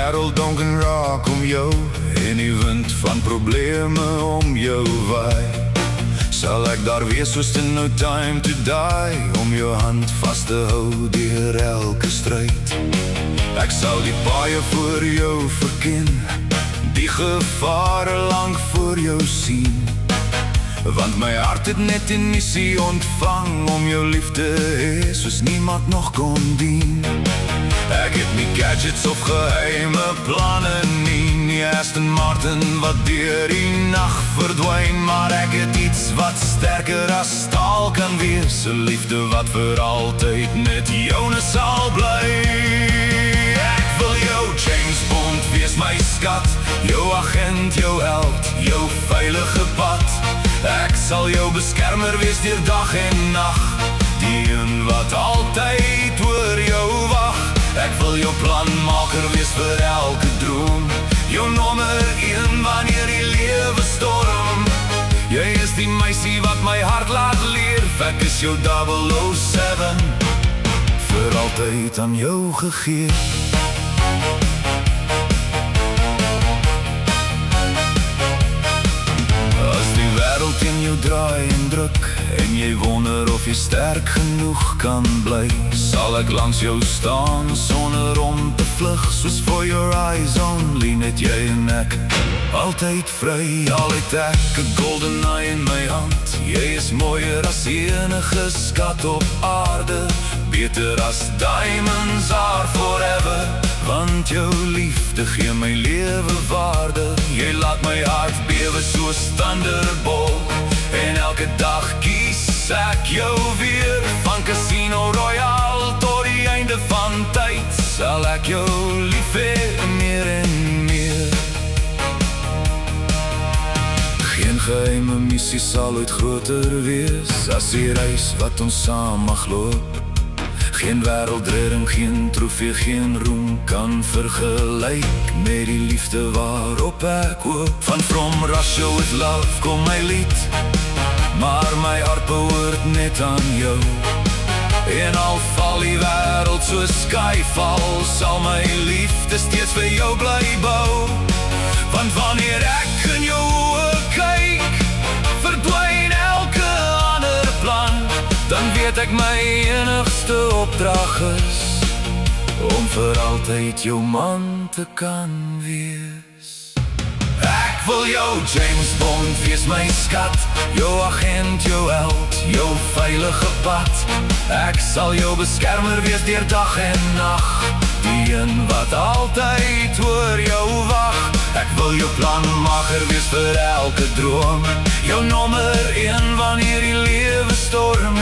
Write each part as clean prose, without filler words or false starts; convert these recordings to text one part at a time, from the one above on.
wêreld donker raak om jou en die wind van probleme om jou waai, sal ek daar wees soos in no time to die, om jou hand vast te hou deur elke stryd. Ek sal die paaie voor jou verken, die gevare lang voor jou sien, want my hart het net die missie ontvang om jou lief te hê soos niemand nog kon dien. Ek het nie gadgets of geheime planne nie Aston Martin wat deur die nacht verdwyn, maar ek het iets wat sterker as staal kan wees, 'n liefde wat vir altyd net joune sal bly. Ek wil jou James Bond wees, my skat, jou agent, jou held, jou veilige pad. Ek sal jou beskermer wees deur dag en nag, die een wat altyd oor jou wag. Ek wil jou planmaker wees vir elke droom, jou nommer 1 wanneer die lewe storm. Jy is die meisie wat my hart laat leef, ek is jou 007, vir altyd aan jou gegee. Teen jou draai en druk en jy wonder of jy sterk genoeg kan bly, sal ek langs jou staan sonder om te vlug, soos for your eyes only, net jy en ek altyd vry. Al het ek 'n golden eye in my hand, jy is mooier as enige skat op aarde, beter as diamonds are forever, want jou liefde gee my lewe waarde. Jy laat my hart bewe soos thunderbolt, en elke dag kies ek jou weer. Van Casino Royale tot die einde van tyd, sal ek jou lief hê meer en meer. Geen geheime missie sal ooit groter wees as die reis wat ons saam mag loop. Geen wêreldredding, geen trofee, geen roem kan vergelyk met die liefde waarop ek hoop. Van From Russia with Love kom my lied, maar my hart behoort net aan jou. En al val die wêreld soos skyfall, sal my liefde steeds vir jou bly bou. Want wanneer ek in jou oë kyk, verdwyn elke ander plan, dan weet ek my enigste opdrag is om vir altyd jou man te kan wees. Ek wil jou James Bond wees, my skat, jou agent, jou held, jou veilige pad. Ek sal jou beskermer wees deur dag en nag, die een wat altyd oor jou wag. Ek wil jou planmaker wees vir elke droom, jou nommer 1 wanneer die lewe storm.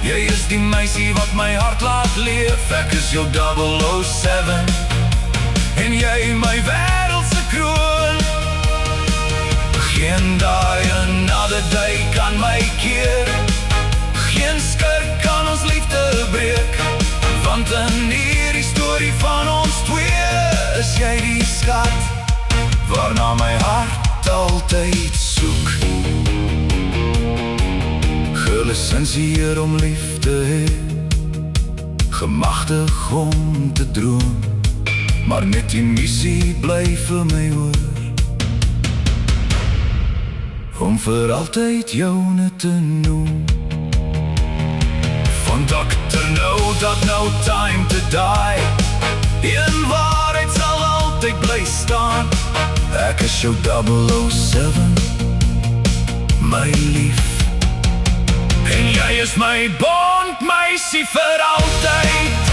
Jy is die meisie wat my hart laat leef, ek is jou 007, en jy my wêreldse kroon. Geen daai another day kan my keer, geen skurk kan ons liefde breek, want in hierdie storie van ons twee is jy die skat waarna my hart altyd soek. Gelisenseer om lief te hê, gemagtig om te droom, maar net die missie bly vir my hoor, om vir altyd joune te noem. Van Dr. No time to die, een waarheid sal altyd bly staan. Ek is jou 007, my lief, en jy is my Bond meisie vir altyd.